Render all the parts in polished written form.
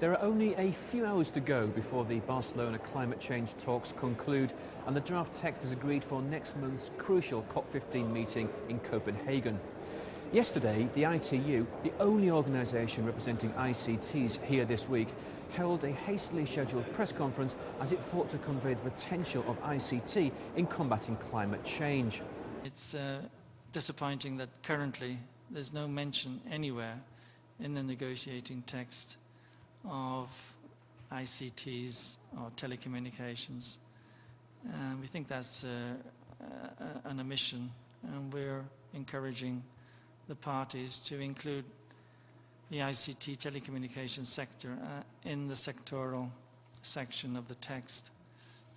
There are only a few hours to go before the Barcelona Climate Change Talks conclude, and the draft text is agreed for next month's crucial COP15 meeting in Copenhagen. Yesterday, the ITU, the only organisation representing ICTs here this week, held a hastily scheduled press conference as it fought to convey the potential of ICT in combating climate change. It's disappointing that currently there's no mention anywhere in the negotiating text of ICTs or telecommunications. We think that's an omission, and we're encouraging the parties to include the ICT telecommunications sector in the sectoral section of the text,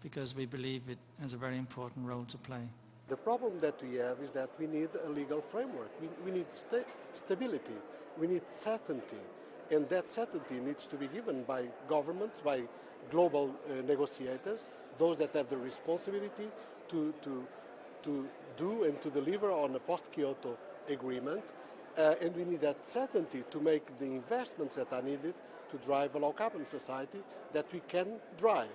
because we believe it has a very important role to play. The problem that we have is that we need a legal framework. We need stability, we need certainty, and that certainty needs to be given by governments, by global negotiators, those that have the responsibility to do and to deliver on a post-Kyoto agreement, and we need that certainty to make the investments that are needed to drive a low-carbon society that we can drive.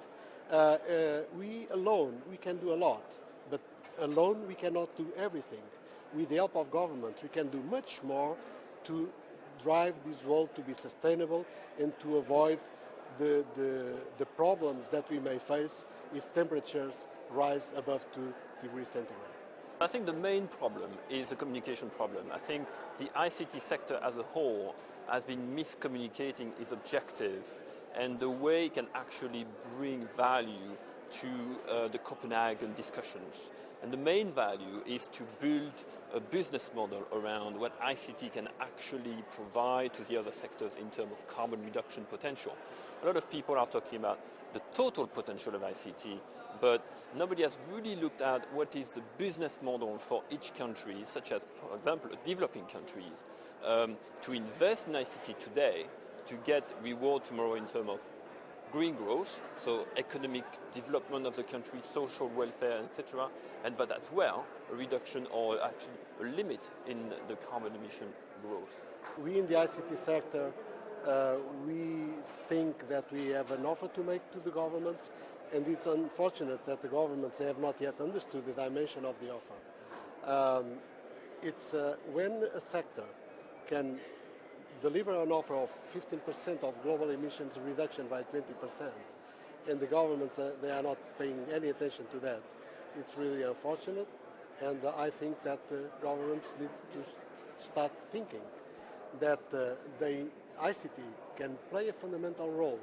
We alone, we can do a lot, but alone we cannot do everything. With the help of governments, we can do much more to drive this world to be sustainable and to avoid the problems that we may face if temperatures rise above 2 degrees centigrade. I think the main problem is a communication problem. I think the ICT sector as a whole has been miscommunicating its objective and the way it can actually bring value to the Copenhagen discussions. And the main value is to build a business model around what ICT can actually provide to the other sectors in terms of carbon reduction potential. A lot of people are talking about the total potential of ICT, but nobody has really looked at what is the business model for each country, such as, for example, developing countries, to invest in ICT today to get reward tomorrow in terms of green growth, so economic development of the country, social welfare, etc., but as well a reduction or actually a limit in the carbon emission growth. We in the ICT sector, we think that we have an offer to make to the governments, and it's unfortunate that the governments have not yet understood the dimension of the offer. When a sector can deliver an offer of 15% of global emissions reduction by 20%, and the governments, they are not paying any attention to that. It's really unfortunate, and I think that governments need to start thinking that ICT can play a fundamental role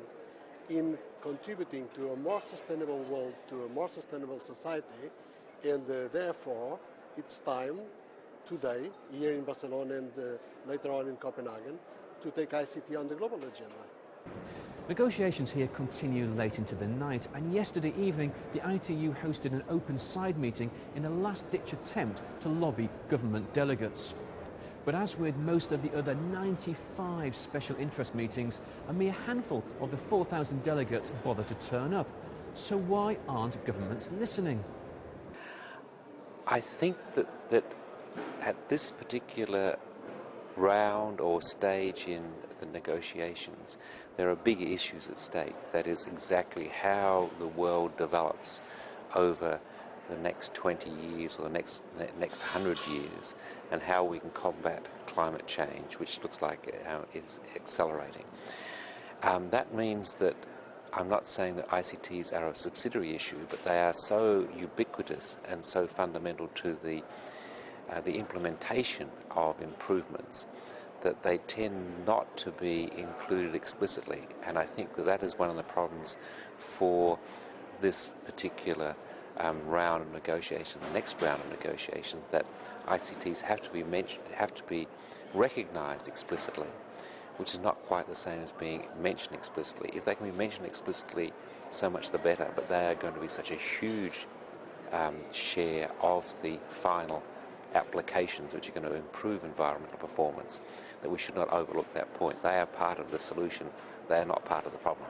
in contributing to a more sustainable world, to a more sustainable society, and therefore it's time today, here in Barcelona and later on in Copenhagen, to take ICT on the global agenda. Negotiations here continue late into the night, and yesterday evening the ITU hosted an open side meeting in a last-ditch attempt to lobby government delegates. But as with most of the other 95 special interest meetings, a mere handful of the 4,000 delegates bother to turn up. So why aren't governments listening? I think that at this particular round or stage in the negotiations, there are big issues at stake. That is exactly how the world develops over the next 20 years or the next 100 years, and how we can combat climate change, which looks like it's accelerating. That means that I'm not saying that ICTs are a subsidiary issue, but they are so ubiquitous and so fundamental to the implementation of improvements that they tend not to be included explicitly. And I think that is one of the problems for this particular round of negotiations, the next round of negotiations, that ICTs have to be recognised explicitly, which is not quite the same as being mentioned explicitly. If they can be mentioned explicitly, so much the better, but they are going to be such a huge share of the final applications which are going to improve environmental performance, that we should not overlook that point. They are part of the solution, they are not part of the problem.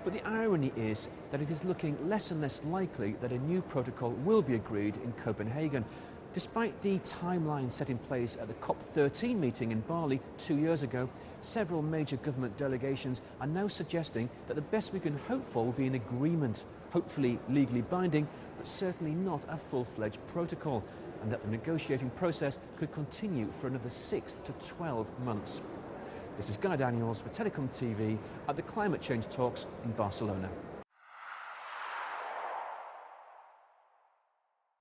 But the irony is that it is looking less and less likely that a new protocol will be agreed in Copenhagen. Despite the timeline set in place at the COP13 meeting in Bali 2 years ago, several major government delegations are now suggesting that the best we can hope for will be an agreement, hopefully legally binding, but certainly not a full-fledged protocol, and that the negotiating process could continue for another 6 to 12 months. This is Guy Daniels for Telecom TV at the Climate Change Talks in Barcelona.